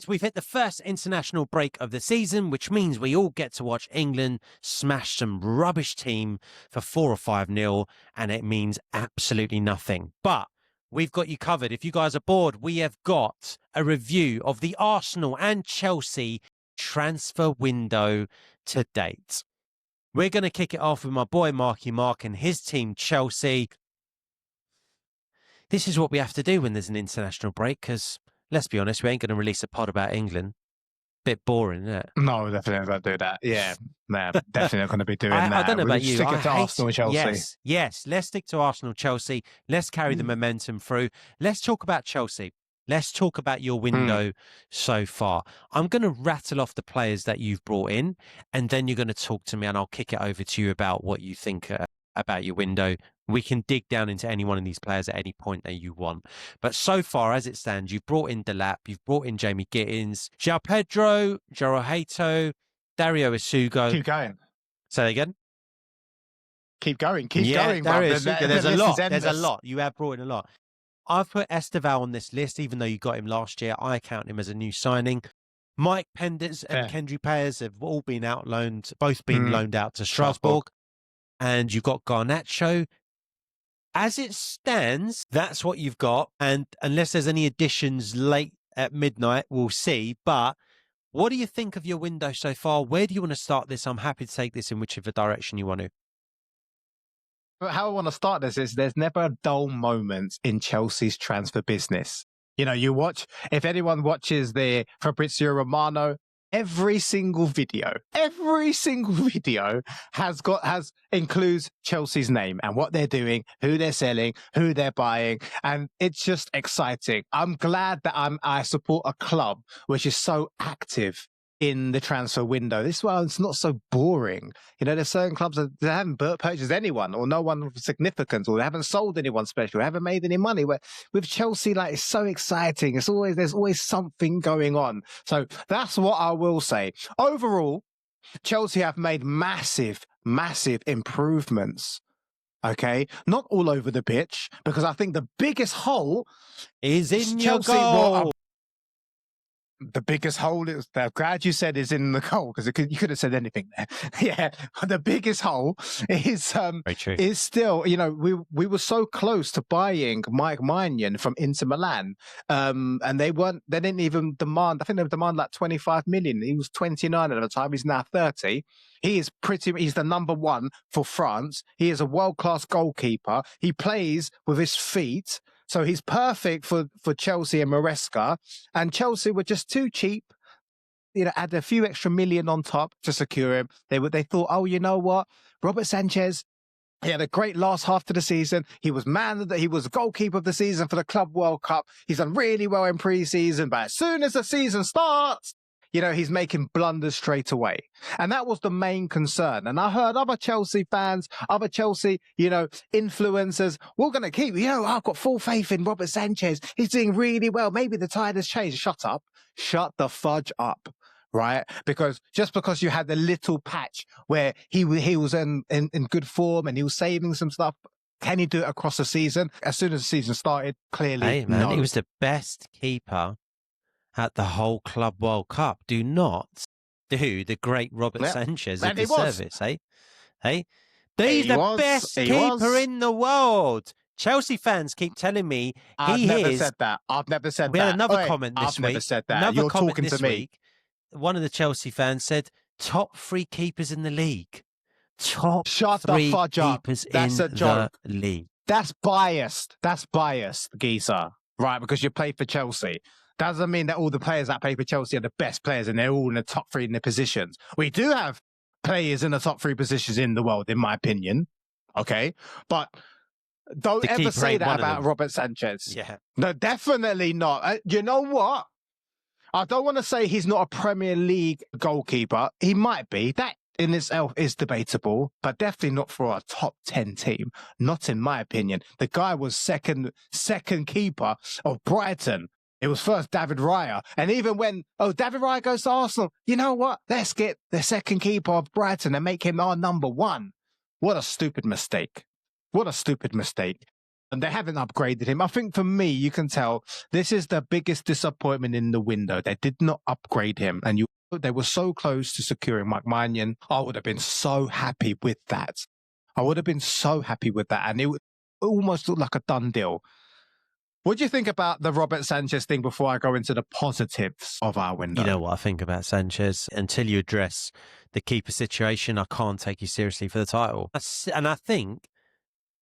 we've hit the first international break of the season, which means we all get to watch England smash some rubbish team for 4 or 5-0, and it means absolutely nothing. But we've got you covered. If you guys are bored, we have got a review of the Arsenal and Chelsea transfer window to date. We're going to kick it off with my boy Marky Mark and his team Chelsea. This is what we have to do when there's an international break, because let's be honest, we ain't going to release a pod about England. Bit boring, isn't it? No, definitely not do that. Yeah, no, definitely not going to be doing that. I don't know about you. Stick it to Arsenal and Chelsea. Yes. Let's stick to Arsenal, Chelsea. Let's carry the momentum through. Let's talk about Chelsea. Let's talk about your window so far. I'm going to rattle off the players that you've brought in, and then you're going to talk to me, and I'll kick it over to you about what you think about your window. We can dig down into any one of these players at any point that you want. But so far, as it stands, you've brought in Delap, you've brought in Jamie Gittins, João Pedro, Jerell Hato, Dario Isugo. Keep going. Say that again. Keep going. Keep going. Dario Isugo. There's a lot. You have brought in a lot. I've put Estevão on this list, even though you got him last year. I count him as a new signing. Mike Penders and Kendry Payers have all been both been loaned out to Strasbourg. And you've got Garnacho. As it stands, that's what you've got. And unless there's any additions late at midnight, we'll see. But what do you think of your window so far? Where do you want to start this? I'm happy to take this in whichever direction you want to. But how I want to start this is there's never a dull moment in Chelsea's transfer business. You know, if anyone watches the Fabrizio Romano, every single video includes Chelsea's name and what they're doing, who they're selling, who they're buying. And it's just exciting. I'm glad that I support a club which is so active in the transfer window. This one, it's not so boring. You know, there's certain clubs that haven't purchased anyone or no one of significance, or they haven't sold anyone special, haven't made any money. Where with Chelsea, like, it's so exciting. There's always something going on. So that's what I will say. Overall, Chelsea have made massive improvements. Okay, not all over the pitch, because I think the biggest hole is in Chelsea. Your goal. The biggest hole is, I'm glad you said, is in the goal, because you could have said anything there. Yeah, the biggest hole is still, you know, we were so close to buying Mike Maignan from Inter Milan, and they didn't even demand. I think they demand like 25 million. He was 29 at the time. He's now 30. He's the number one for France. He is a world-class goalkeeper. He plays with his feet. So he's perfect for Chelsea and Maresca. And Chelsea were just too cheap. You know, add a few extra million on top to secure him. They thought, oh, you know what? Robert Sánchez, he had a great last half to the season. He was goalkeeper of the season for the Club World Cup. He's done really well in pre-season, but as soon as the season starts, you know, he's making blunders straight away. And that was the main concern. And I heard other Chelsea fans, other Chelsea, you know, influencers, we're going to keep, you know, I've got full faith in Robert Sánchez. He's doing really well. Maybe the tide has changed. Shut up. Shut the fudge up. Right? Because just because you had the little patch where he was in good form and he was saving some stuff, can he do it across the season? As soon as the season started, clearly, hey, man, no. He was the best keeper at the whole Club World Cup. Do not do the great Robert Sánchez a disservice, eh? Hey, he's the best keeper in the world. Chelsea fans keep telling me I've never said that. We had another comment this week. I've never said that. You're talking to me. Week, one of the Chelsea fans said, top 3 keepers in the league. Shut the fudge up. That's a joke. League. That's biased. Geezer. Right? Because you play for Chelsea. Doesn't mean that all the players that play for Chelsea are the best players and they're all in the top 3 in their positions. We do have players in the top 3 positions in the world, in my opinion. Okay? But don't ever say that about Robert Sánchez. Yeah. No, definitely not. You know what? I don't want to say he's not a Premier League goalkeeper. He might be. That in itself is debatable, but definitely not for a top 10 team. Not in my opinion. The guy was second keeper of Brighton. It was first David Raya. And even when, David Raya goes to Arsenal, you know what? Let's get the second keeper of Brighton and make him our number 1. What a stupid mistake. And they haven't upgraded him. I think for me, you can tell this is the biggest disappointment in the window. They did not upgrade him. And they were so close to securing Mike Maignan. I would have been so happy with that. And it would almost look like a done deal. What do you think about the Robert Sánchez thing before I go into the positives of our window? You know what I think about Sanchez. Until you address the keeper situation, I can't take you seriously for the title. And I think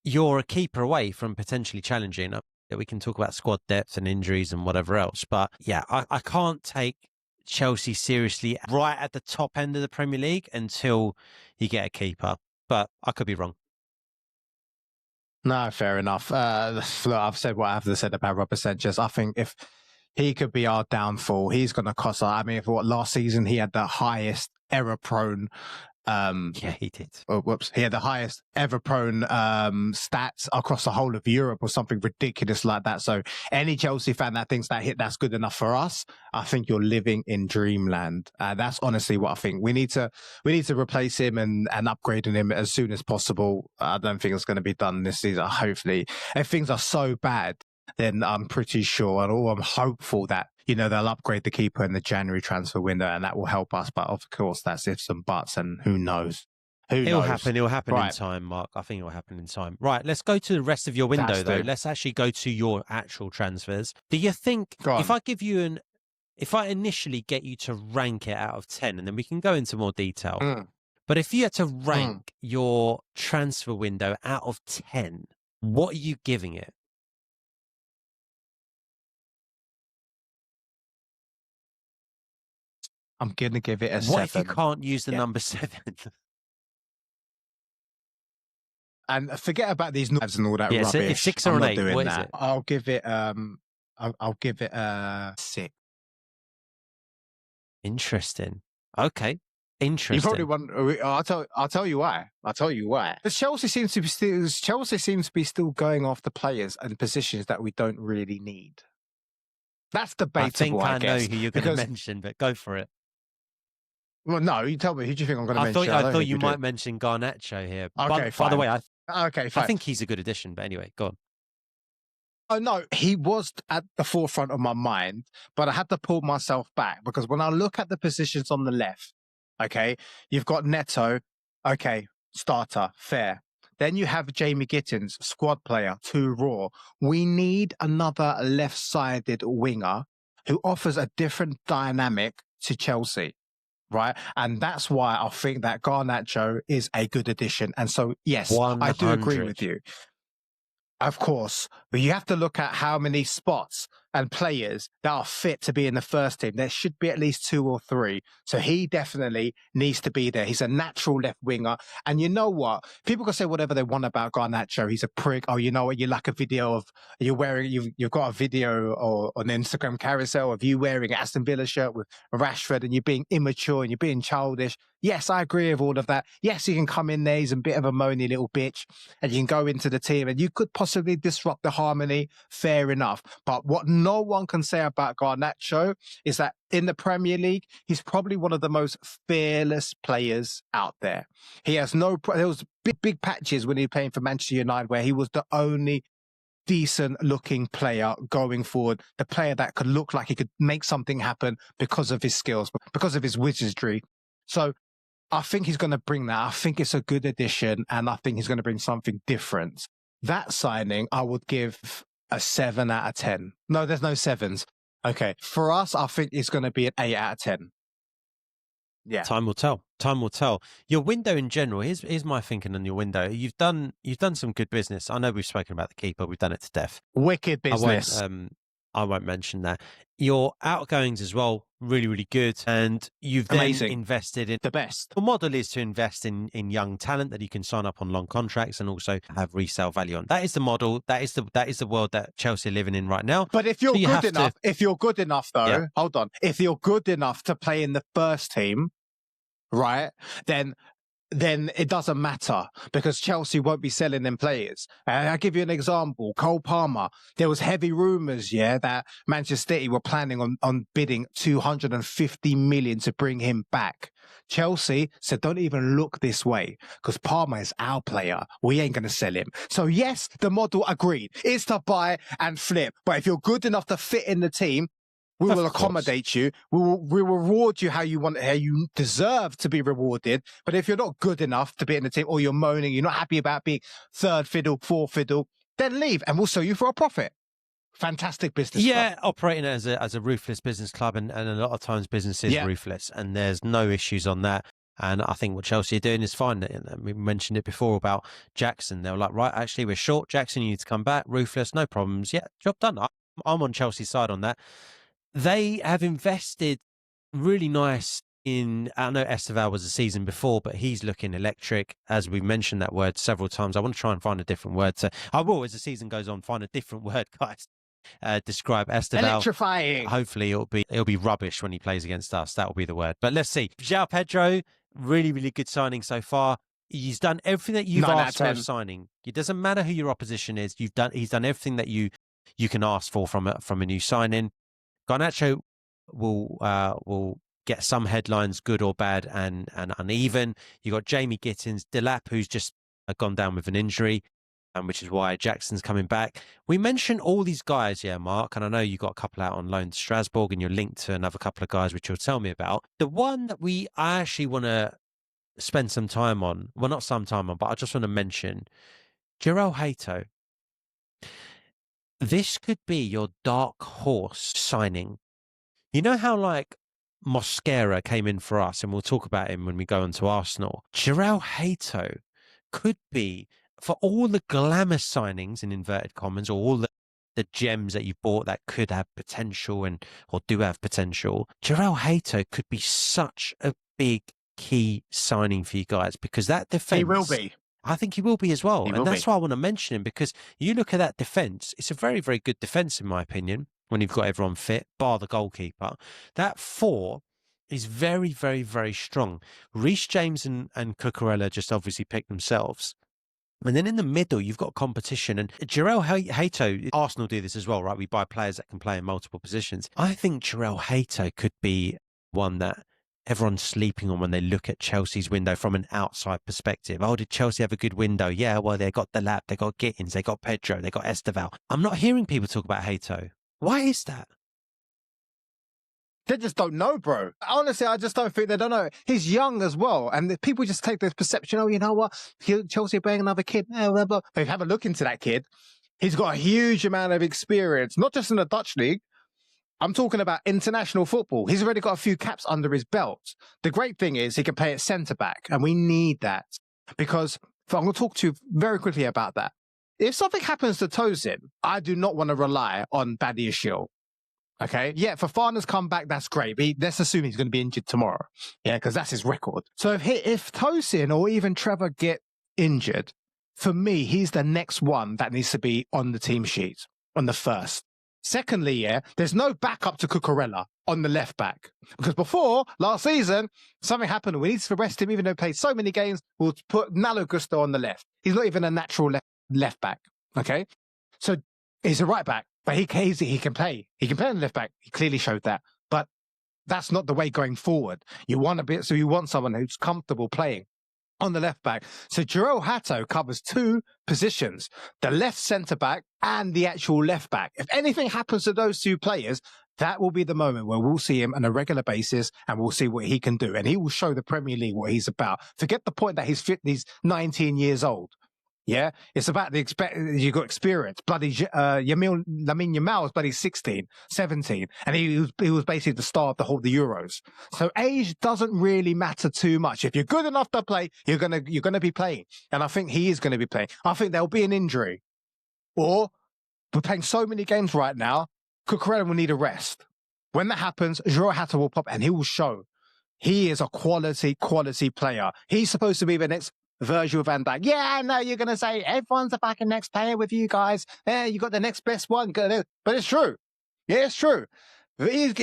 you're a keeper away from potentially challenging. We can talk about squad depth and injuries and whatever else. But yeah, I can't take Chelsea seriously right at the top end of the Premier League until you get a keeper. But I could be wrong. No, fair enough. Look, I've said what I have to say about Robert Sánchez. I think if he could be our downfall, he's going to cost us. I mean, for last season, he had the highest error-prone. Yeah, he did. Oh, whoops. He had the highest ever-prone stats across the whole of Europe or something ridiculous like that. So any Chelsea fan that thinks that's good enough for us, I think you're living in dreamland. That's honestly what I think. We need to replace him and upgrading him as soon as possible. I don't think it's going to be done this season. Hopefully, if things are so bad, then I'm pretty sure and I'm hopeful that they'll upgrade the keeper in the January transfer window, and that will help us. But of course, that's ifs and buts, and who knows? It'll happen in time, Mark. I think it'll happen in time. Right, let's go to the rest of your window, though. Let's actually go to your actual transfers. Do you think, if I initially get you to rank it out of 10, and then we can go into more detail, but if you had to rank your transfer window out of 10, what are you giving it? I'm going to give it a 7. What if you can't use the number 7? And forget about these knives and all that rubbish. So if 6 or an 8, what is it? I'll give it I'll give it a 6. Interesting. Okay. Interesting. You probably want. I'll tell you why. Because Chelsea seems to be still going after players and positions that we don't really need. That's debatable. I know who you're going to mention, but go for it. Well, no, you tell me. Who do you think I'm going to mention? I thought you might mention Garnacho here. Okay, by the way, fine. I think he's a good addition. But anyway, go on. Oh, no, he was at the forefront of my mind, but I had to pull myself back because when I look at the positions on the left, okay, you've got Neto, okay, starter, fair. Then you have Jamie Gittins, squad player, 2 raw. We need another left-sided winger who offers a different dynamic to Chelsea. Right. And that's why I think that Garnacho is a good addition. And so, yes, 100. I do agree with you. Of course, but you have to look at how many spots and players that are fit to be in the first team. There should be at least 2 or 3. So he definitely needs to be there. He's a natural left winger. And you know what? People can say whatever they want about Garnacho. He's a prick. Oh, you know what? You like a video of you've got a video or an Instagram carousel of you wearing an Aston Villa shirt with Rashford and you're being immature and you're being childish. Yes, I agree with all of that. Yes, you can come in there. He's a bit of a moany little bitch and you can go into the team and you could possibly disrupt the harmony. Fair enough. But what no one can say about Garnacho is that in the Premier League, he's probably one of the most fearless players out there. He has there was big patches when he was playing for Manchester United where he was the only decent looking player going forward, the player that could look like he could make something happen because of his skills, because of his wizardry. So I think he's going to bring that. I think it's a good addition and I think he's going to bring something different. That signing, I would give a 7 out of 10. No, there's no 7s. Okay. For us, I think it's going to be an 8 out of 10. Yeah. Time will tell. Time will tell. Your window in general, here's my thinking on your window. You've done some good business. I know we've spoken about the keeper. We've done it to death. Wicked business. I won't mention that. Your outgoings as well, really, really good. And you've then invested in the best. The model is to invest in young talent that you can sign up on long contracts and also have resale value on. That is the model. That is the world that Chelsea are living in right now. But if you're good enough though, hold on. If you're good enough to play in the first team, right, then it doesn't matter because Chelsea won't be selling them players. I'll give you an example. Cole Palmer, there was heavy rumours, that Manchester City were planning on bidding 250 million to bring him back. Chelsea said, don't even look this way because Palmer is our player. We ain't going to sell him. So yes, the model agreed. It's to buy and flip. But if you're good enough to fit in the team, we will accommodate you. We will reward you how you deserve to be rewarded. But if you're not good enough to be in the team, or you're moaning, you're not happy about being third fiddle, fourth fiddle, then leave and we'll sell you for a profit. Fantastic business club. Operating as a ruthless business club, and a lot of times business is ruthless, and there's no issues on that. And I think what Chelsea are doing is fine. We mentioned it before about Jackson. They were like, right, actually, we're short. Jackson, you need to come back. Ruthless, no problems. Yeah, job done. I'm on Chelsea's side on that. They have invested really nice in, I know Estevão was a season before, but he's looking electric. As we've mentioned that word several times, I want to try and find a different word. I will, as the season goes on, find a different word, guys. Describe Estevão. Electrifying. Hopefully it'll be rubbish when he plays against us. That will be the word. But let's see. João Pedro, really, really good signing so far. He's done everything that you've asked for a signing. It doesn't matter who your opposition is. He's done everything that you can ask for from a new signing. Garnacho will get some headlines, good or bad, and uneven. You got Jamie Gittins, Delap, who's just gone down with an injury, which is why Jackson's coming back. We mentioned all these guys, Mark, and I know you got a couple out on loan to Strasbourg, and you're linked to another couple of guys, which you'll tell me about. The one that I actually want to spend some time on, well, not some time on, but I just want to mention, Jerell Hato. This could be your dark horse signing. You know how like Mosquera came in for us, and we'll talk about him when we go on to Arsenal. Jerell Hato could be, for all the glamour signings in inverted commas, or all the gems that you bought that could have potential or do have potential, Jerell Hato could be such a big key signing for you guys, because that defense... He will be. I think he will be as well. And that's why I want to mention him, because you look at that defence, it's a very, very good defence in my opinion, when you've got everyone fit, bar the goalkeeper. That four is very, very, very strong. Reece James and Cucurella just obviously picked themselves. And then in the middle, you've got competition. And Jerell Hato, Arsenal do this as well, right? We buy players that can play in multiple positions. I think Jerell Hato could be one that everyone's sleeping on when they look at Chelsea's window from an outside perspective. Oh, did Chelsea have a good window? Yeah, well, they got Delap, they got Gittins, they got Pedro, they got Estevão. I'm not hearing people talk about Hato. Why is that? They just don't know, bro. Honestly, I just don't think they don't know. He's young as well. And people just take this perception, oh, you know what? Chelsea are buying another kid. Blah, blah, blah. If you have a look into that kid, he's got a huge amount of experience, not just in the Dutch league. I'm talking about international football. He's already got a few caps under his belt. The great thing is he can play at centre-back, and we need that. Because I'm going to talk to you very quickly about that. If something happens to Tosin, I do not want to rely on Badiashile. Okay, yeah, if Fofana's come back, that's great. But let's assume he's going to be injured tomorrow. Yeah, because that's his record. So if Tosin or even Trevor get injured, for me, he's the next one that needs to be on the team sheet, on the first. Secondly, there's no backup to Cucurella on the left back. Because before, last season, something happened and we need to rest him, even though he played so many games, we'll put Nalo Gusto on the left. He's not even a natural left back. Okay? So he's a right back. But he can play. He can play on the left back. He clearly showed that. But that's not the way going forward. You want someone who's comfortable playing on the left back. So Jerell Hato covers two positions, the left centre back and the actual left back. If anything happens to those two players, that will be the moment where we'll see him on a regular basis and we'll see what he can do. And he will show the Premier League what he's about. Forget the point that he's 19 years old. Yeah, it's about you got experience. Bloody Lamine Yamal was bloody 16, 17, and he was basically the star of the Euros. So age doesn't really matter too much. If you're good enough to play, you're gonna be playing, and I think he is going to be playing. I think there'll be an injury, or we're playing so many games right now. Cucurella will need a rest. When that happens, Jerell Hato will pop, and he will show he is a quality player. He's supposed to be the next Virgil van Dijk. Yeah, I know you're going to say everyone's the fucking next player with you guys. Yeah, you got the next best one. But it's true. Yeah, it's true. He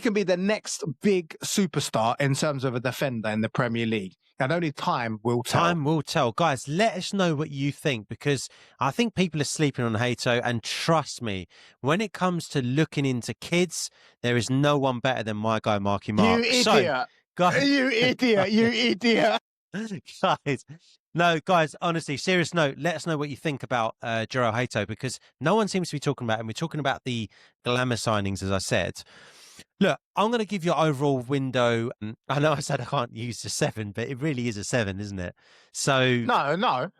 can be the next big superstar in terms of a defender in the Premier League. And only time will tell. Time will tell. Guys, let us know what you think, because I think people are sleeping on Hato. And trust me, when it comes to looking into kids, there is no one better than my guy, Marky Mark. You idiot. Guys, you idiot! You idiot! guys, no, guys. Honestly, serious note. Let us know what you think about Jerell Hato, because no one seems to be talking about him. We're talking about the glamour signings, as I said. Look, I'm going to give you overall window. I know I said I can't use the 7, but it really is a 7, isn't it? So No.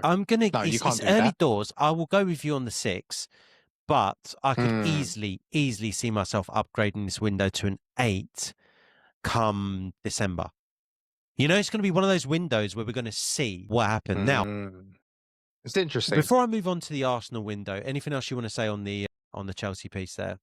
I'm going to. It's early doors. I will go with you on the 6, but I could easily see myself upgrading this window to an 8 come December. You know, it's going to be one of those windows where we're going to see what happened. Now, it's interesting. Before I move on to the Arsenal window, anything else you want to say on the Chelsea piece there?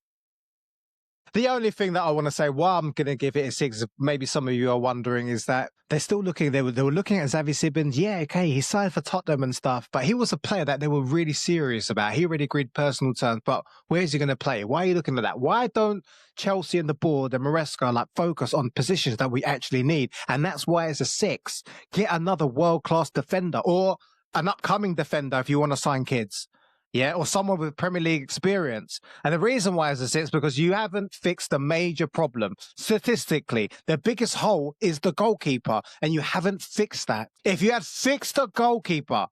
The only thing that I want to say why I'm going to give it a 6, maybe some of you are wondering, is that they're still looking. They were looking at Xavi Simmons. Yeah, okay, he signed for Tottenham and stuff, but he was a player that they were really serious about. He already agreed personal terms, but where is he going to play? Why are you looking at that? Why don't Chelsea and the board and Mosquera focus on positions that we actually need? And that's why it's a 6. Get another world-class defender or an upcoming defender if you want to sign kids. Yeah, or someone with Premier League experience. And the reason why it's a 6 because you haven't fixed a major problem. Statistically, the biggest hole is the goalkeeper, and you haven't fixed that. If you had fixed the goalkeeper,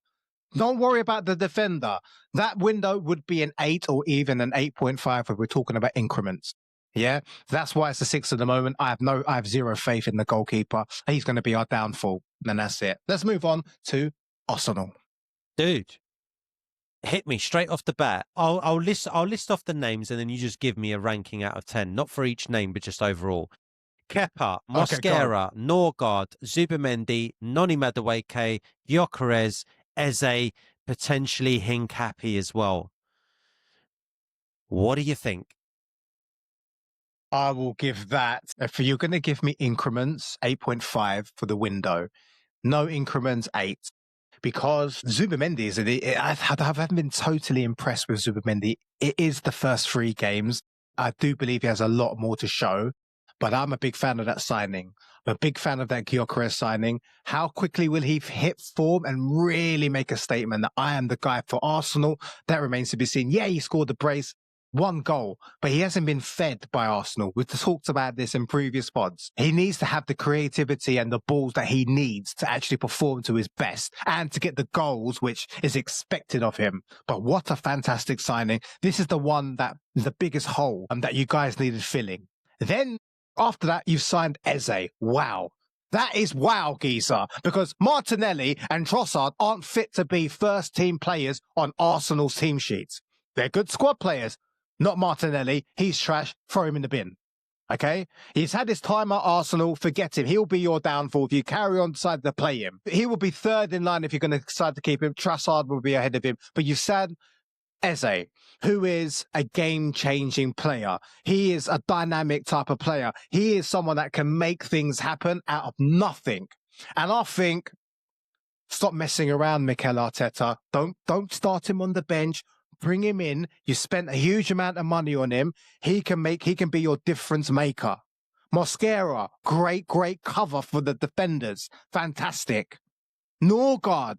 don't worry about the defender. That window would be an 8 or even an 8.5 if we're talking about increments. Yeah, that's why it's a 6 at the moment. I have zero faith in the goalkeeper. He's going to be our downfall. And that's it. Let's move on to Arsenal. Dude. Hit me straight off the bat. I'll list off the names and then you just give me a ranking out of 10, not for each name, but just overall. Kepa, Mosquera, Nørgaard, Zubimendi, Noni Madueke, Gyökeres, Eze, potentially Hincapié as well. What do you think? I will give that, if you're going to give me increments, 8.5 for the window. No increments, 8. Because Zubimendi I haven't been totally impressed with Zubimendi. It is the first 3 games. I do believe he has a lot more to show, but I'm a big fan of that signing. I'm a big fan of that Gyökeres signing. How quickly will he hit form and really make a statement that I am the guy for Arsenal? That remains to be seen. Yeah, he scored the brace. 1 goal, but he hasn't been fed by Arsenal. We've talked about this in previous pods. He needs to have the creativity and the balls that he needs to actually perform to his best and to get the goals which is expected of him. But what a fantastic signing. This is the one that is the biggest hole that you guys needed filling. Then after that, you've signed Eze. Wow. That is wow, geezer, because Martinelli and Trossard aren't fit to be first team players on Arsenal's team sheets. They're good squad players. Not Martinelli. He's trash. Throw him in the bin. Okay? He's had his time at Arsenal. Forget him. He'll be your downfall if you carry on deciding to play him. He will be 3rd in line if you're going to decide to keep him. Trossard will be ahead of him. But you've said Eze, who is a game-changing player. He is a dynamic type of player. He is someone that can make things happen out of nothing. And I think, stop messing around, Mikel Arteta. Don't start him on the bench. Bring him in. You spent a huge amount of money on him. He can be your difference maker. Mosquera, great cover for the defenders. Fantastic. Nørgaard,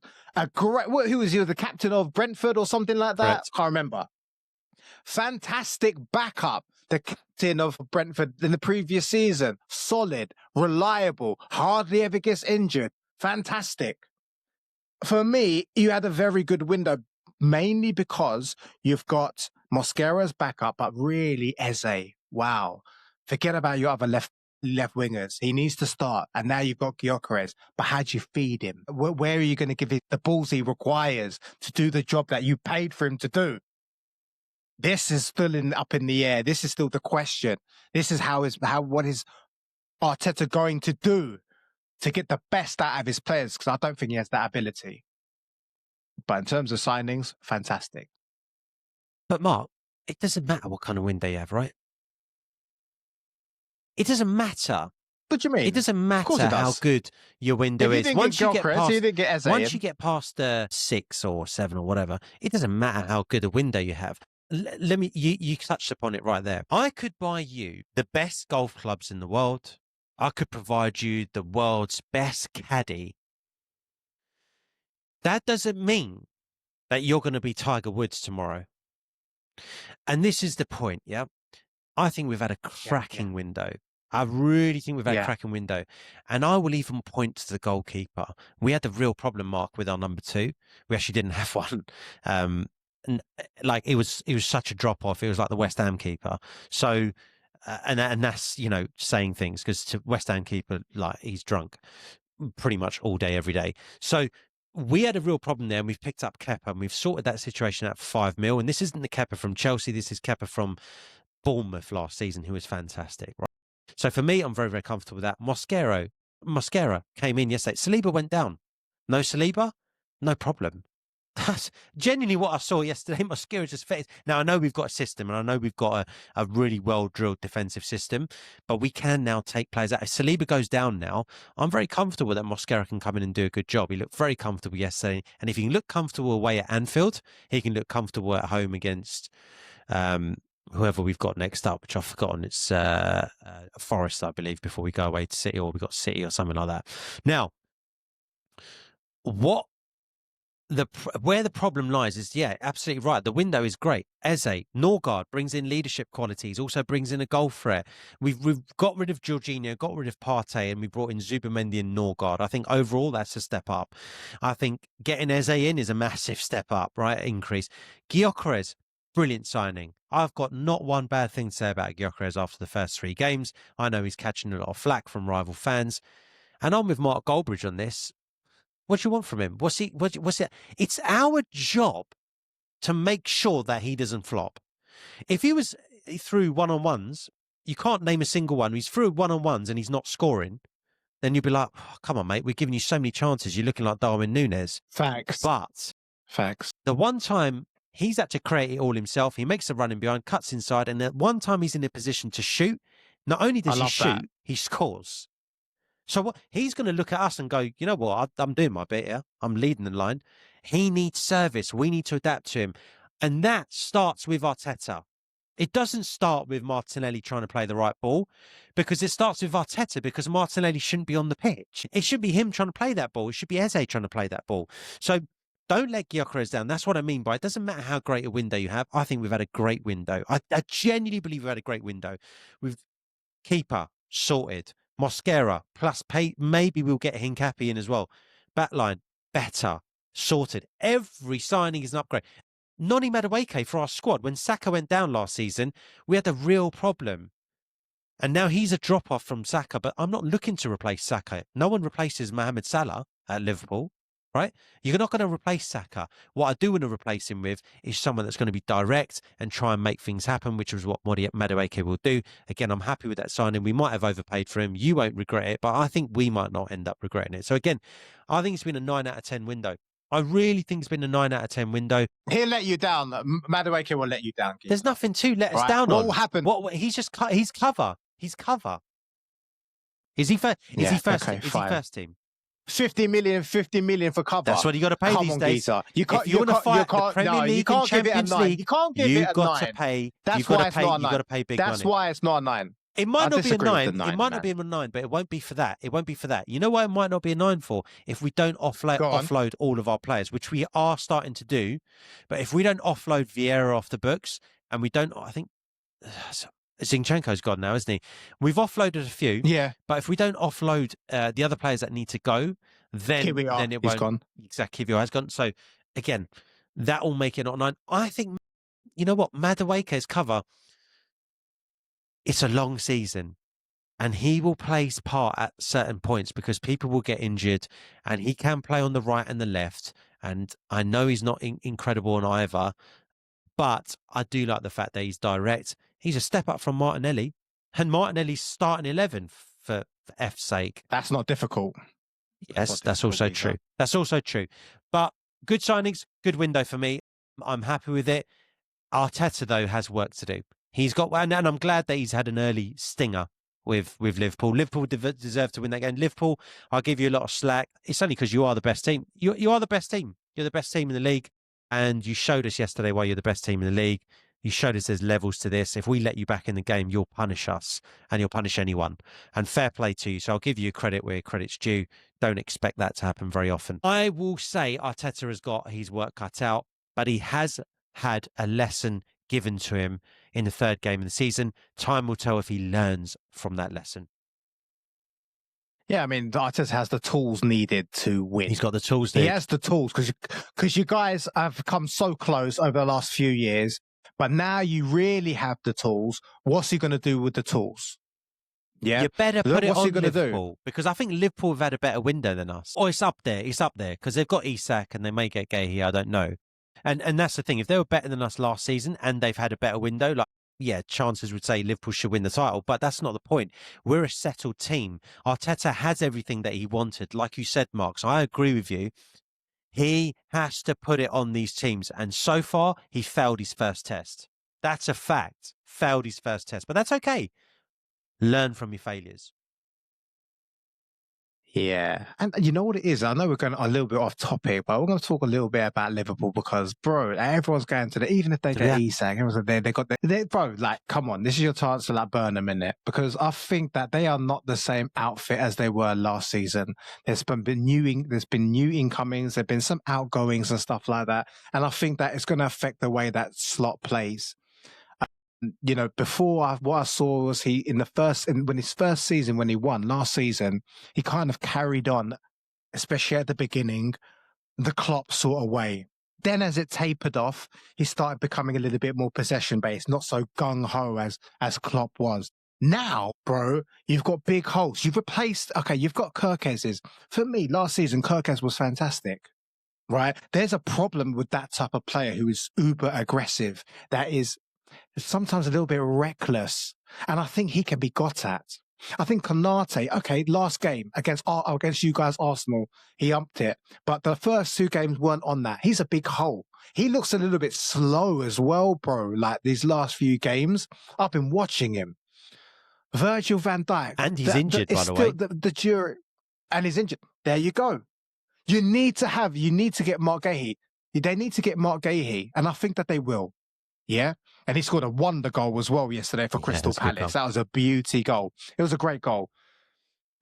who was he, the captain of Brentford or something like that? Correct. Can't remember. Fantastic backup. The captain of Brentford in the previous season. Solid, reliable, hardly ever gets injured. Fantastic. For me, you had a very good window, mainly because you've got Mosquera's backup, but really Eze. Wow. Forget about your other left wingers. He needs to start. And now you've got Gyökeres. But how do you feed him? Where are you going to give him the balls he requires to do the job that you paid for him to do? This is still up in the air. This is still the question. This is what is Arteta going to do to get the best out of his players? Because I don't think he has that ability. But in terms of signings, fantastic. But Mark, it doesn't matter what kind of window you have, right? It doesn't matter. What do you mean? It doesn't matter how good your window is. Once you get past 6 or 7 or whatever, it doesn't matter how good a window you have. You touched upon it right there. I could buy you the best golf clubs in the world. I could provide you the world's best caddy. That doesn't mean that you're going to be Tiger Woods tomorrow. And this is the point, yeah? I think we've had a cracking window. I really think we've had a cracking window. And I will even point to the goalkeeper. We had the real problem, Mark, with our number 2. We actually didn't have one. And like it was such a drop off. It was like the West Ham keeper. So, and that's, you know, saying things, because to West Ham keeper, like, he's drunk pretty much all day, every day. So we had a real problem there, and we've picked up Kepa, and we've sorted that situation out for 5 mil. And this isn't the Kepa from Chelsea. This is Kepa from Bournemouth last season, who was fantastic, right? So for me, I'm very, very comfortable with that. Mosquera came in yesterday. Saliba went down. No Saliba? No problem. That's genuinely what I saw yesterday. Mosquera just fit. Now, I know we've got a system, and I know we've got a really well-drilled defensive system, but we can now take players out. If Saliba goes down now, I'm very comfortable that Mosquera can come in and do a good job. He looked very comfortable yesterday, and if he can look comfortable away at Anfield, he can look comfortable at home against whoever we've got next up, which I've forgotten. It's Forest, I believe, before we go away to City, or we've got City or something like that. Now, where the problem lies is, absolutely right. The window is great. Eze, Nørgaard brings in leadership qualities, also brings in a goal threat. We've got rid of Jorginho, got rid of Partey, and we brought in Zubimendi and Nørgaard. I think overall that's a step up. I think getting Eze in is a massive step up, right? Increase. Gyökeres, brilliant signing. I've got not one bad thing to say about Gyökeres after the first 3 games. I know he's catching a lot of flack from rival fans. And I'm with Mark Goldbridge on this. What do you want from him? What's it? It's our job to make sure that he doesn't flop. If he was through one-on-ones, you can't name a single one. He's through one-on-ones and he's not scoring, then you'd be like, oh, come on, mate, we're giving you so many chances. You're looking like Darwin Núñez. Facts. But the one time he's had to create it all himself, he makes a run in behind, cuts inside, and the one time he's in a position to shoot, not only does he shoot, he scores. So what he's going to look at us and go, you know what, I'm doing my bit here. I'm leading the line. He needs service. We need to adapt to him. And that starts with Arteta. It doesn't start with Martinelli trying to play the right ball, because it starts with Arteta, because Martinelli shouldn't be on the pitch. It should be him trying to play that ball. It should be Eze trying to play that ball. So don't let Gyökeres down. That's what I mean by it doesn't matter how great a window you have. I think we've had a great window. I genuinely believe we've had a great window. With Kepa sorted. Mosquera plus pay, maybe we'll get Hincapi in as well. Backline better sorted. Every signing is an upgrade. Noni Madueke for our squad. When Saka went down last season, we had a real problem, and now he's a drop off from Saka. But I'm not looking to replace Saka. No one replaces Mohamed Salah at Liverpool, right? You're not going to replace Saka. What I do want to replace him with is someone that's going to be direct and try and make things happen, which is what Madueke will do. Again, I'm happy with that signing. We might have overpaid for him. You won't regret it, but I think we might not end up regretting it. So again, I think it's been a 9 out of 10 window. I really think it's been a 9 out of 10 window. He'll let you down. Madueke will let you down. There's nothing to let us down on. What will happen? He's cover. He's cover. Is he first? Is he first team? 50 million for cover. That's what you got to pay these days. You can't. If you want to fight the Premier League and Champions League, you can't give it a 9. You've got to pay big money. That's why it's not a 9. It might not be a 9. It might not be a 9, but it won't be for that. It won't be for that. You know why it might not be a 9 for? If we don't offload all of our players, which we are starting to do. But if we don't offload Vieira off the books, and we don't, I think Zinchenko's gone now, isn't he? We've offloaded a few. Yeah. But if we don't offload the other players that need to go, then it won't. Gone. Exactly, Kiwior has gone. So again, that will make it not 9. I think, you know what, Madueke's cover, it's a long season, and he will play his part at certain points because people will get injured, and he can play on the right and the left. And I know he's not incredible on either, but I do like the fact that he's direct. He's a step up from Martinelli, and Martinelli's starting 11 for F's sake. That's not difficult. Yes, that's also true. That's also true. But good signings, good window for me. I'm happy with it. Arteta, though, has work to do. He's got, and I'm glad that he's had an early stinger with Liverpool. Liverpool deserve to win that game. Liverpool, I'll give you a lot of slack. It's only because you are the best team. You are the best team. You're the best team in the league. And you showed us yesterday why you're the best team in the league. You showed us there's levels to this. If we let you back in the game, you'll punish us, and you'll punish anyone. And fair play to you. So I'll give you credit where credit's due. Don't expect that to happen very often. I will say Arteta has got his work cut out, but he has had a lesson given to him in the third game of the season. Time will tell if he learns from that lesson. Yeah, I mean, Arteta has the tools needed to win. He's got the tools. Dude. He has the tools because you guys have come so close over the last few years, but now you really have the tools. What's he going to do with the tools? Yeah, you better put it on Liverpool, because I think Liverpool have had a better window than us. Oh, it's up there. It's up there because they've got Isak and they may get Guehi. I don't know. And that's the thing. If they were better than us last season and they've had a better window, like, yeah, chances would say Liverpool should win the title, but that's not the point. We're a settled team. Arteta has everything that he wanted. Like you said, Mark, so I agree with you. He has to put it on these teams. And so far, he failed his first test. That's a fact. Failed his first test, but that's okay. Learn from your failures. Yeah. And you know what it is? I know we're going a little bit off topic, but we're going to talk a little bit about Liverpool because, bro, everyone's going to even if they get Isak, they got bro, like, come on, this is your chance to like burn them in it, because I think that they are not the same outfit as they were last season. There's been new incomings, there've been some outgoings and stuff like that. And I think that it's going to affect the way that Slot plays. You know, before what I saw was when his first season, when he won last season, he kind of carried on, especially at the beginning, the Klopp sort of way. Then as it tapered off, he started becoming a little bit more possession based, not so gung ho as Klopp was. Now, bro, you've got big holes. You've got Gyökeres. For me, last season, Gyökeres was fantastic. Right? There's a problem with that type of player who is uber aggressive, that is sometimes a little bit reckless, and I think he can be got at. I think Konate, last game against you guys, Arsenal, he upped it, but the first two games weren't on that. He's a big hole. He looks a little bit slow as well, bro. Like these last few games, I've been watching him. Virgil van Dijk, and he's injured, by the way. The jury, and he's injured. There you go. You need to get Mark Guehi. They need to get Mark Guehi, and I think that they will. Yeah. And he scored a wonder goal as well yesterday for Crystal Palace. That was a beauty goal. It was a great goal.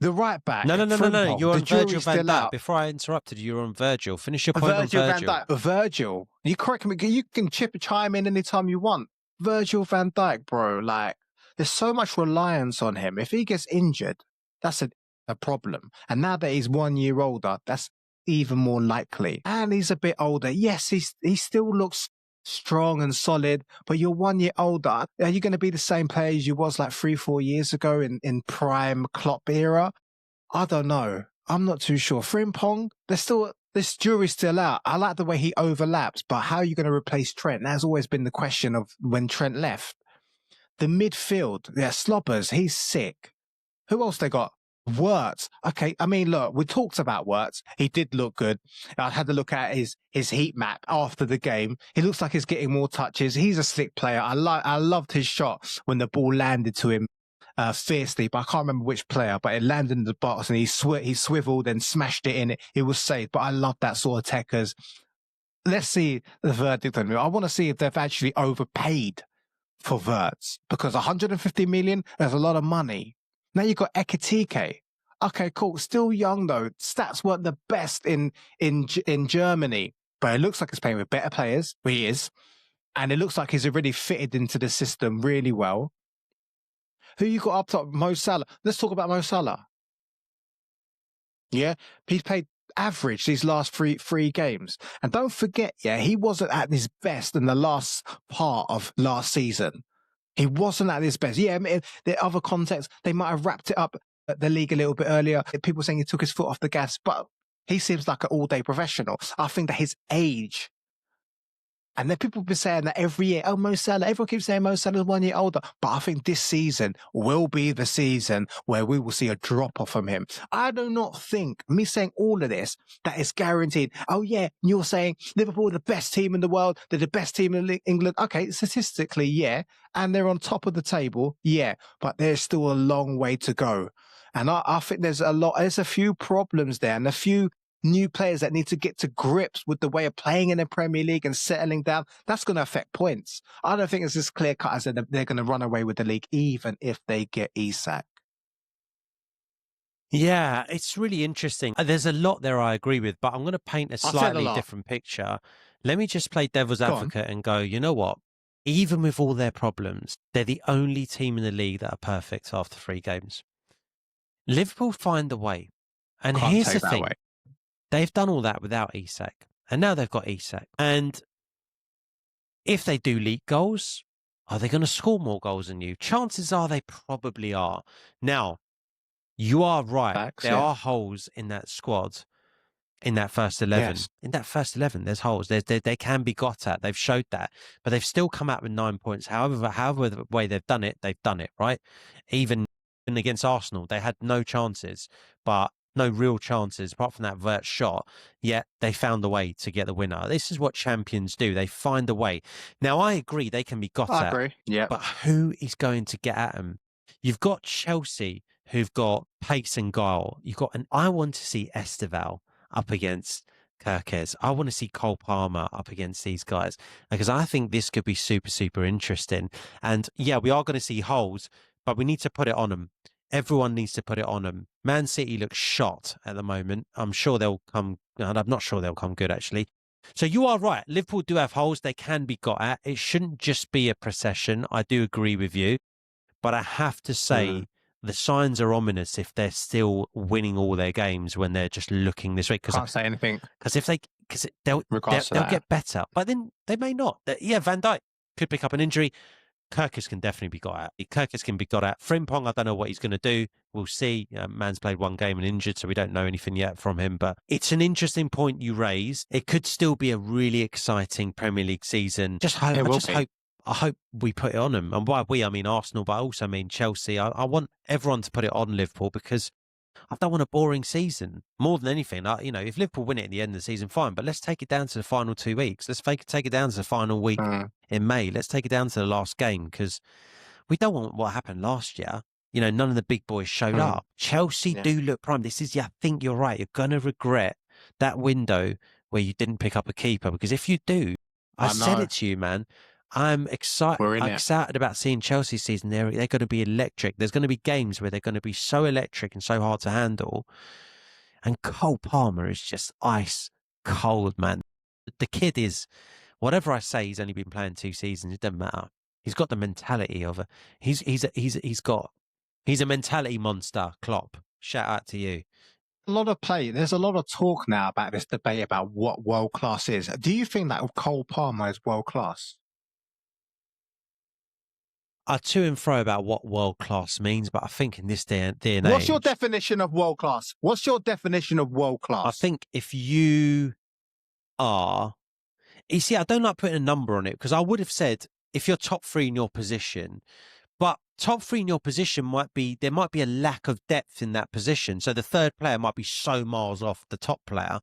The right back. No. You're on Virgil van Dijk. Before I interrupted you, you're on Virgil. Finish your point on Virgil. Virgil. You correct me. You can chime in anytime you want. Virgil van Dijk, bro. Like, there's so much reliance on him. If he gets injured, that's a problem. And now that he's 1 year older, that's even more likely. And he's a bit older. Yes, he still looks strong and solid, but you're 1 year older. Are you going to be the same player as you was like 3-4 years ago in prime Klopp era? I don't know. I'm not too sure. Frimpong, this jury's still out. I like the way he overlaps, but how are you going to replace Trent? That's always been the question of when Trent left. The midfield, Slobbers, he's sick. Who else they got? Wirtz. Okay, I mean, look, we talked about Wirtz. He did look good. I had to look at his heat map after the game. He looks like he's getting more touches. He's a slick player. I loved his shot when the ball landed to him fiercely, but I can't remember which player, but it landed in the box and he swiveled and smashed it in. It was safe, but I love that sort of techers. Let's see the verdict on it. I want to see if they've actually overpaid for Wirtz, because 150 million, there's a lot of money. Now you've got Ekitike. Okay, cool. Still young though. Stats weren't the best in Germany, but it looks like he's playing with better players. He is, and it looks like he's already fitted into the system really well. Who you got up top? Mo Salah. Let's talk about Mo Salah. Yeah, he's played average these last three games, and don't forget, he wasn't at his best in the last part of last season. He wasn't at his best. Yeah, the other context, they might have wrapped it up at the league a little bit earlier. People saying he took his foot off the gas, but he seems like an all-day professional. I think that his age, and then people have been saying that every year, Mo Salah, everyone keeps saying Mo Salah's 1 year older, but I think this season will be the season where we will see a drop-off from him. I do not think, me saying all of this, that is guaranteed. Oh yeah, you're saying Liverpool are the best team in the world, they're the best team in England. Okay, statistically, yeah, and they're on top of the table, yeah, but there's still a long way to go. And I think there's a few problems there and a few new players that need to get to grips with the way of playing in the Premier League and settling down. That's going to affect points. I don't think it's as clear cut as they're going to run away with the league, even if they get Isak. Yeah, it's really interesting. There's a lot there I agree with, but I'm going to paint a slightly different picture. Let me just play devil's advocate and go, you know what? even with all their problems, they're the only team in the league that are perfect after 3 games. Liverpool find a way. And here's the thing. They've done all that without Isak. And now they've got Isak. And if they do leak goals, are they going to score more goals than you? Chances are they probably are. Now, you are right. Facts, there are holes in that squad, in that first 11. Yes. In that first 11, there's holes. They can be got at. They've showed that. But they've still come out with 9 points. However the way they've done it, right? Even against Arsenal, they had no chances, but no real chances apart from that vert shot, yet they found a way to get the winner. This is what champions do. They find a way. Now, I agree they can be got at. I agree, yeah. But who is going to get at them? You've got Chelsea, who've got pace and guile. I want to see Estevão up against Gyökeres. I want to see Cole Palmer up against these guys because I think this could be super, super interesting. And yeah, we are going to see holes, but we need to put it on them. Everyone needs to put it on them. Man City looks shot at the moment. I'm sure they'll come, and I'm not sure they'll come good, actually. So you are right. Liverpool do have holes. They can be got at. It shouldn't just be a procession. I do agree with you. But I have to say, the signs are ominous if they're still winning all their games when they're just looking this way. Can't say anything. Because they'll get better. But then they may not. Yeah, Van Dijk could pick up an injury. Gyökeres can definitely be got at. Gyökeres can be got at. Frimpong, I don't know what he's going to do. We'll see. Man's played 1 game and injured, so we don't know anything yet from him. But it's an interesting point you raise. It could still be a really exciting Premier League season. I hope we put it on them. And by we, I mean Arsenal, but I also mean Chelsea. I want everyone to put it on Liverpool because I don't want a boring season. More than anything, if Liverpool win it at the end of the season, fine. But let's take it down to the final 2 weeks. Let's take it down to the final week in May. Let's take it down to the last game because we don't want what happened last year. None of the big boys showed up. Chelsea do look prime. I think you're right. You're going to regret that window where you didn't pick up a keeper because if you do, I said it to you, man. I'm excited about seeing Chelsea's season. They're going to be electric. There's going to be games where they're going to be so electric and so hard to handle. And Cole Palmer is just ice cold, man. The kid is, whatever I say, he's only been playing 2 seasons. It doesn't matter. He's got the mentality of he's a mentality monster. Klopp, shout out to you. There's a lot of talk now about this debate about what world class is. Do you think that Cole Palmer is world class? Are to and fro about what world class means, but I think in this day and age, what's your definition of world class? I think if you are, I don't like putting a number on it because I would have said if you're top 3 in your position, but top 3 in your position there might be a lack of depth in that position. So the third player might be so miles off the top player.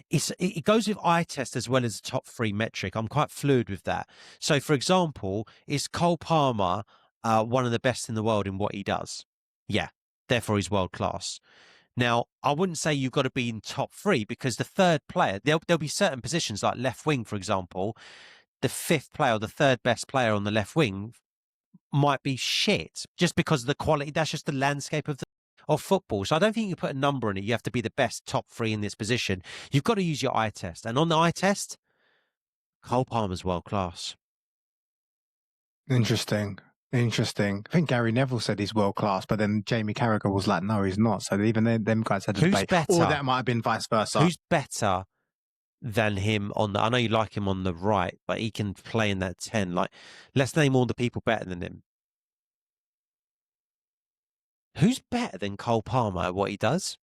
It goes with eye test as well as the top 3 metric. I'm quite fluid with that. So, for example, is Cole Palmer one of the best in the world in what he does? Yeah, therefore he's world class. Now, I wouldn't say you've got to be in top 3 because the third player, there'll be certain positions like left wing, for example, the 5th player or the 3rd best player on the left wing might be shit just because of the quality. That's just the landscape of football. So I don't think you put a number on it. You have to be the best top 3 in this position. You've got to use your eye test. And on the eye test, Cole Palmer's world class. Interesting. I think Gary Neville said he's world class, but then Jamie Carragher was like, no, he's not. So even them guys had to debate. Or that might have been vice versa. Who's better than him I know you like him on the right, but he can play in that 10. Like, let's name all the people better than him. Who's better than Cole Palmer at what he does?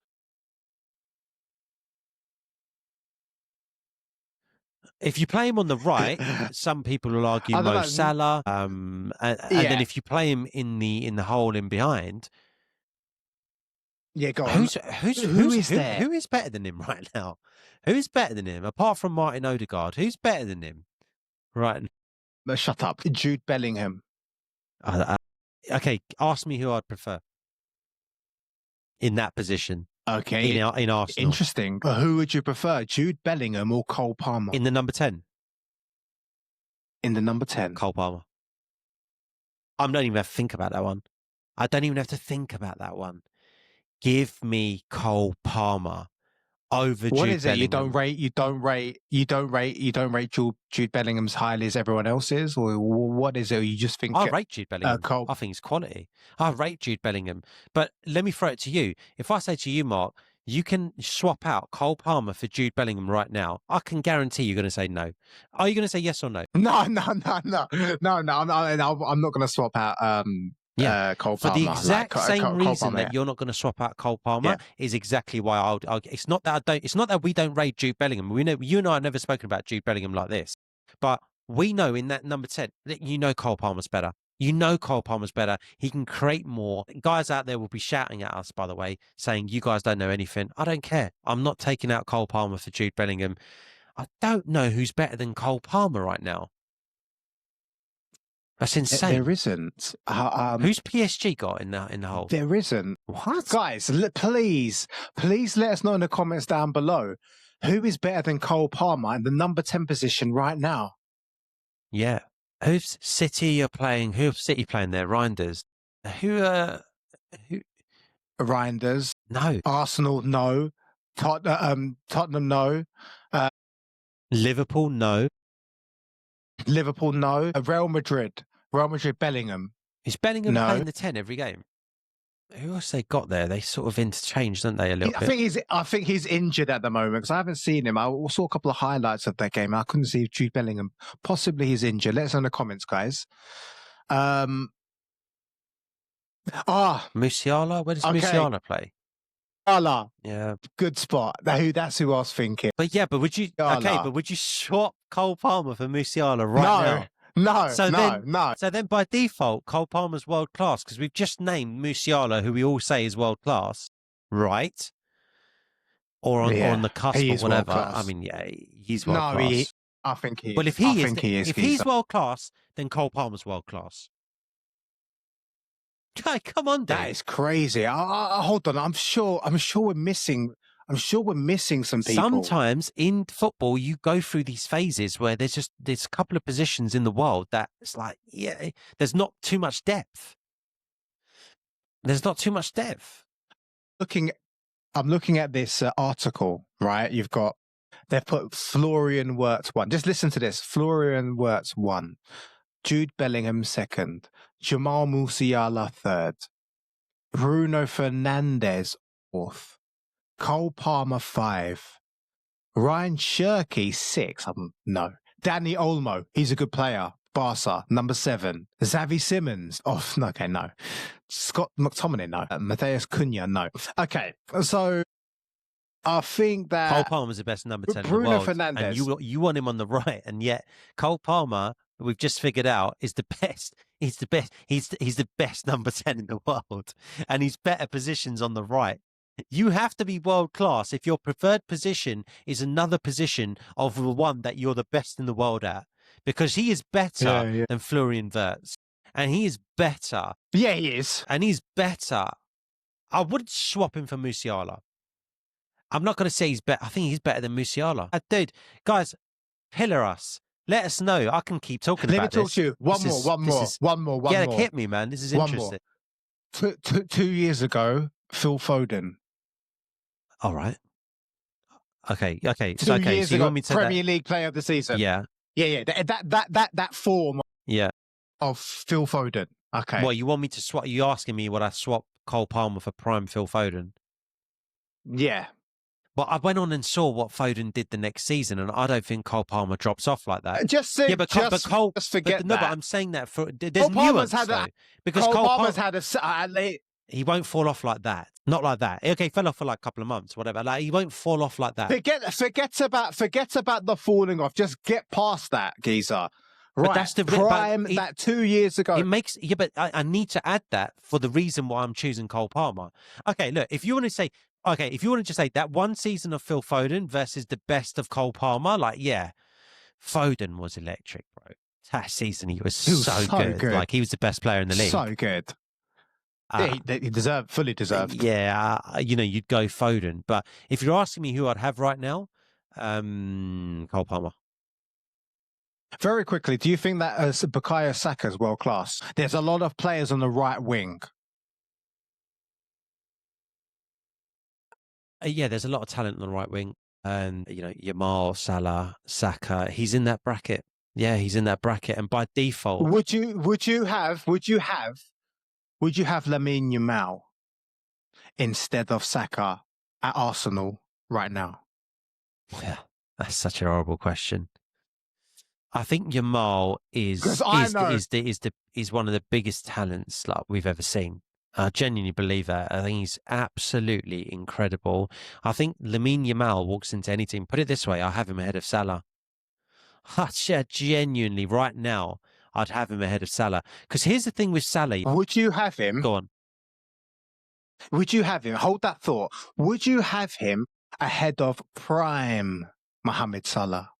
If you play him on the right, some people will argue Mo Salah. And then if you play him in the hole in behind, go on. Who is better than him right now? Who is better than him apart from Martin Odegaard? Who's better than him? Right. Shut up, Jude Bellingham. Okay, ask me who I'd prefer in that position. Okay, in Arsenal. Interesting. But who would you prefer, Jude Bellingham or Cole Palmer? In the number 10. In the number 10. Cole Palmer. I don't even have to think about that one. Give me Cole Palmer. over what Jude is it? Bellingham. You don't rate Jude Bellingham as highly as everyone else is, or what is it? You just think I rate Jude Bellingham. Cole. I think he's quality. I rate Jude Bellingham. But let me throw it to you. If I say to you, Mark, you can swap out Cole Palmer for Jude Bellingham right now, I can guarantee you're going to say no. Are you going to say yes or no? No. I'm not going to swap out Cole Palmer. For the exact same reason Palmer, that you're not going to swap out Cole Palmer is exactly why I'll it's not that we don't rate Jude Bellingham. We know you and I have never spoken about Jude Bellingham like this. But we know in that number 10 that Cole Palmer's better. You know Cole Palmer's better. He can create more. Guys out there will be shouting at us, by the way, saying you guys don't know anything. I don't care. I'm not taking out Cole Palmer for Jude Bellingham. I don't know who's better than Cole Palmer right now. That's insane. There isn't. Who's PSG got in the whole? There isn't. What? Guys, please let us know in the comments down below. Who is better than Cole Palmer in the number 10 position right now? Yeah. Who's City are playing? Who's City playing there? Reinders. Who? Reinders. No. Arsenal, no. Tottenham, no. Liverpool, no. Liverpool, no. Real Madrid, Bellingham. Is Bellingham playing the 10 every game? Who else they got there? They sort of interchanged, don't they, a little bit? I think he's injured at the moment because I haven't seen him. I saw a couple of highlights of that game. I couldn't see Jude Bellingham. Possibly he's injured. Let us know in the comments, guys. Musiala? Where does Musiala play? Musiala. Yeah. Good spot. That's who I was thinking. But would you would you swap Cole Palmer for Musiala now? No. So then by default, Cole Palmer's world class because we've just named Musiala, who we all say is world class, right? Or on the cusp or whatever. I mean, he's world class. I think he is. Well, if he's world class, then Cole Palmer's world class. Come on, dude. That is crazy. Hold on. I'm sure we're missing some people. Sometimes in football, you go through these phases where there's a couple of positions in the world that it's like, there's not too much depth. I'm looking at this article, right? They've put Florian Wirtz 1. Just listen to this. Florian Wirtz 1. Jude Bellingham 2nd. Jamal Musiala 3rd. Bruno Fernandes 4th. Cole Palmer 5. Ryan Cherky 6. No. Danny Olmo, he's a good player. Barca, number 7. Xavi Simons. Oh, okay, no. Scott McTominay, no. Matheus Cunha, no. Okay, so I think that Cole Palmer's the best number 10 Bruno in the world. Fernandes. And you want him on the right, and yet Cole Palmer, we've just figured out, is the best. He's the best. He's the best number 10 in the world, and he's better positions on the right. You have to be world class if your preferred position is another position of the one that you're the best in the world at, because he is better than Florian Wirtz, and he is better. Yeah, he is, and he's better. I wouldn't swap him for Musiala. I'm not going to say he's better. I think he's better than Musiala. Dude, guys, pillar us. Let us know. I can keep talking about this. Let me talk to you. One more. Yeah, hit me, man. This is interesting. 2 years ago, Phil Foden. All right. Okay. 2 years ago, Premier League Player of the Season. Yeah. That form. Yeah. Of Phil Foden. Okay. Well, you want me to swap? You asking me would I swap Cole Palmer for prime Phil Foden? Yeah. But I went on and saw what Foden did the next season, and I don't think Cole Palmer drops off like that. Just forget that. No, but I'm saying that there's nuance though, because Cole Palmer's had a. He won't fall off like that. Not like that. Okay, he fell off for like a couple of months, whatever. Like he won't fall off like that. Forget about the falling off. Just get past that, geezer. Right, but that's the prime that 2 years ago. It makes but I need to add that for the reason why I'm choosing Cole Palmer. Okay, look, if you want to just say that one season of Phil Foden versus the best of Cole Palmer, like Foden was electric, bro. That season he was so good. Like he was the best player in the league. So good. He fully deserved. Yeah, you'd go Foden. But if you're asking me who I'd have right now, Cole Palmer. Very quickly, do you think that Bukayo Saka is world class? There's a lot of players on the right wing. Yeah, there's a lot of talent on the right wing. And, Yamal, Salah, Saka, he's in that bracket. Yeah, he's in that bracket. And by default... Would you have Lamine Yamal instead of Saka at Arsenal right now? Yeah, that's such a horrible question. I think Yamal is one of the biggest talents like we've ever seen. I genuinely believe that. I think he's absolutely incredible. I think Lamine Yamal walks into any team. Put it this way, I have him ahead of Salah. Genuinely, right now, I'd have him ahead of Salah. Because here's the thing with Salah. Would you have him? Go on. Would you have him? Hold that thought. Would you have him ahead of prime Mohamed Salah?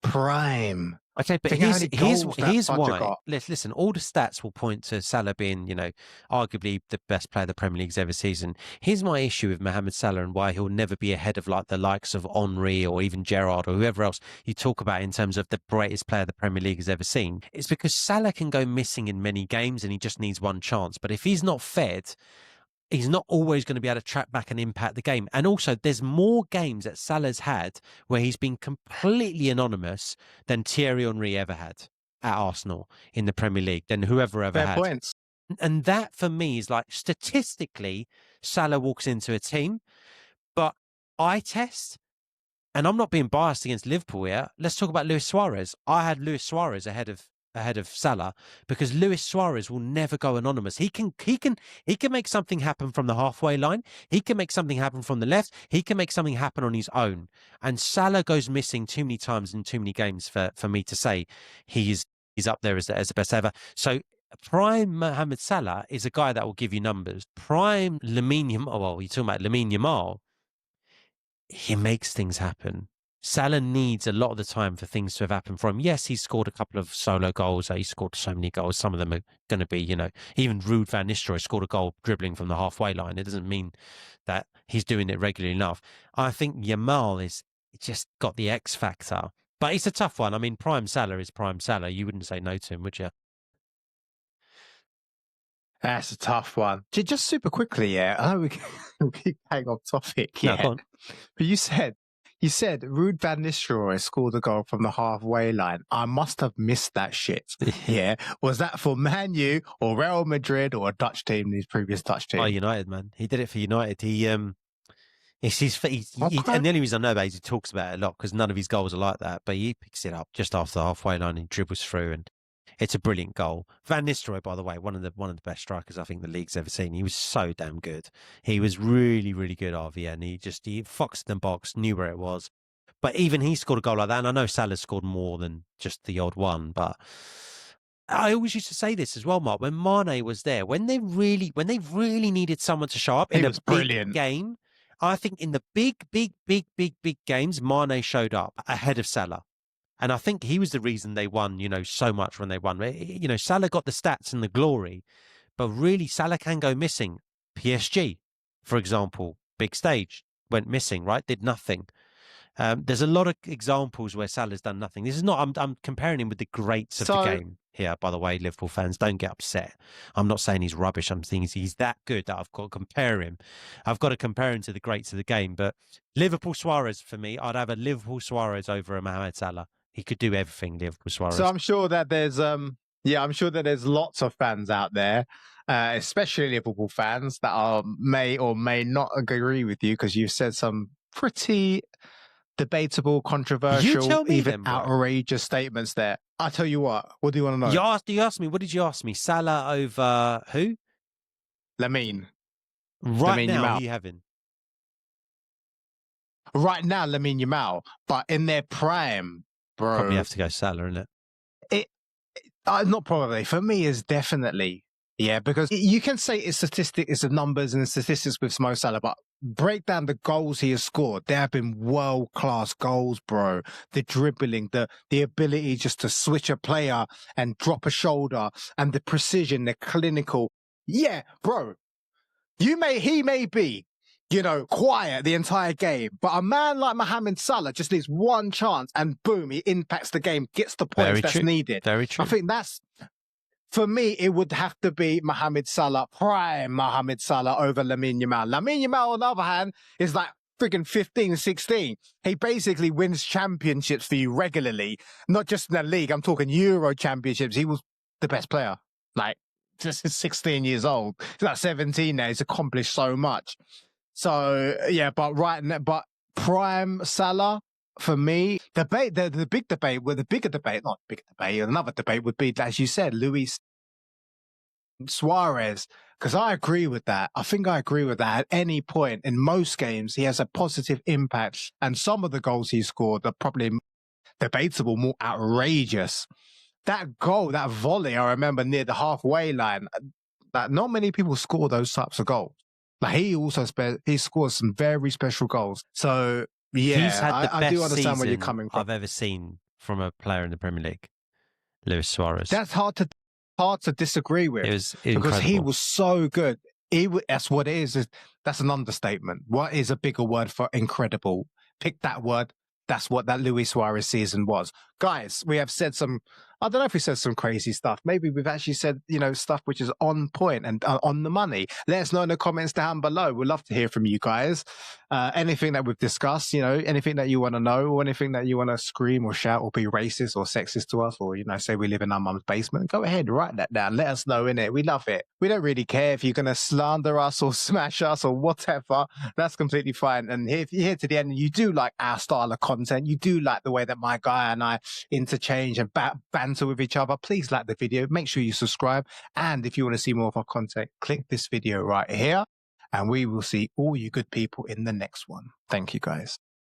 Prime. Okay, but here's why. Listen, all the stats will point to Salah being, arguably the best player the Premier League's ever seen. Here's my issue with Mohamed Salah and why he'll never be ahead of like the likes of Henry or even Gerrard or whoever else you talk about in terms of the greatest player the Premier League has ever seen. It's because Salah can go missing in many games and he just needs one chance. But if he's not fed, he's not always going to be able to track back and impact the game. And also, there's more games that Salah's had where he's been completely anonymous than Thierry Henry ever had at Arsenal in the Premier League, than whoever ever had. Points. And that, for me, is like, statistically, Salah walks into a team, but eye test, and I'm not being biased against Liverpool here. Let's talk about Luis Suarez. I had Luis Suarez ahead of Salah because Luis Suarez will never go anonymous. He can make something happen from the halfway line. He can make something happen from the left. He can make something happen on his own. And Salah goes missing too many times in too many games for me to say he's up there as the best ever. So prime Mohamed Salah is a guy that will give you numbers. Prime Lamine Yamal, well, you're talking about Lamine Yamal, he makes things happen. Salah needs a lot of the time for things to have happened for him. Yes, he's scored a couple of solo goals. He scored so many goals. Some of them are going to be, even Ruud van Nistelrooy scored a goal dribbling from the halfway line. It doesn't mean that he's doing it regularly enough. I think Yamal is just got the X factor. But it's a tough one. I mean, prime Salah is prime Salah. You wouldn't say no to him, would you? That's a tough one. Just super quickly, yeah. I know we keep hang off topic, yeah. No, but you said Ruud van Nistelrooy scored a goal from the halfway line. I must have missed that shit. Yeah. Was that for Man U or Real Madrid or a Dutch team, his previous Dutch team? Oh, United, man. He did it for United. And the only reason I know about it is he talks about it a lot because none of his goals are like that. But he picks it up just after the halfway line and dribbles through, and it's a brilliant goal. Van Nistelrooy, by the way, one of the best strikers I think the league's ever seen. He was so damn good. He was really, really good, RVN. He foxed the box, knew where it was. But even he scored a goal like that. And I know Salah scored more than just the odd one. But I always used to say this as well, Mark. When Mane was there, when they really needed someone to show up in a big game, I think in the big games, Mane showed up ahead of Salah. And I think he was the reason they won, so much when they won. Salah got the stats and the glory, but really Salah can go missing. PSG, for example, big stage, went missing, right? Did nothing. There's a lot of examples where Salah's done nothing. This is not, I'm comparing him with the greats of the game here, by the way, Liverpool fans. Don't get upset. I'm not saying he's rubbish. I'm saying he's that good that I've got to compare him. I've got to compare him to the greats of the game. But Liverpool Suarez, for me, I'd have a Liverpool Suarez over a Mohamed Salah. He could do everything, Liverpool Suarez. So I'm sure that there's lots of fans out there, especially Liverpool fans, that may or may not agree with you because you've said some pretty debatable, controversial, even outrageous statements there. I tell you what do you want to know? You asked me, what did you ask me? Salah over who? Lamine. Right now, Yamal. who are you having? Right now, Lamine Yamal, but in their prime, bro. Probably have to go Salah, isn't it? Not probably. For me, is definitely, yeah, because you can say it's the numbers and the statistics with Mo Salah, but break down the goals he has scored. There have been world-class goals, bro. The dribbling, the ability just to switch a player and drop a shoulder, and the precision, the clinical. Yeah, bro. He may be, quiet the entire game, but a man like Mohamed Salah just needs one chance and boom, he impacts the game, gets the points needed. Very true. I think that's for me, it would have to be Mohamed Salah, prime Mohamed Salah over Lamine Yamal. Lamine Yamal, on the other hand, is like friggin' 15, 16. He basically wins championships for you regularly, not just in the league. I'm talking Euro championships. He was the best player. Like, just 16 years old. He's like 17 now. He's accomplished so much. So, yeah, but prime Salah, for me, the bigger debate, another debate would be, as you said, Luis Suarez, because I agree with that. I think I agree with that. At any point in most games, he has a positive impact, and some of the goals he scored are probably debatable, more outrageous. That goal, that volley, I remember near the halfway line, that not many people score those types of goals. Like he scores some very special goals. So yeah, he's had the best I do understand where you're coming from. I've ever seen from a player in the Premier League, Luis Suarez. That's hard to disagree with. It was incredible. Because he was so good. That's what it is. That's an understatement. What is a bigger word for incredible? Pick that word. That's what that Luis Suarez season was. Guys, we have said I don't know if we said some crazy stuff. Maybe we've actually said, stuff which is on point and on the money. Let us know in the comments down below. We'd love to hear from you guys. Anything that we've discussed, anything that you want to know, or anything that you want to scream or shout or be racist or sexist to us, or, say we live in our mum's basement, go ahead, write that down. Let us know, innit? We love it. We don't really care if you're going to slander us or smash us or whatever. That's completely fine. And if you're here to the end and you do like our style of content, you do like the way that my guy and I interchange and banter with each other, please like the video. Make sure you subscribe. And if you want to see more of our content, click this video right here. And we will see all you good people in the next one. Thank you, guys.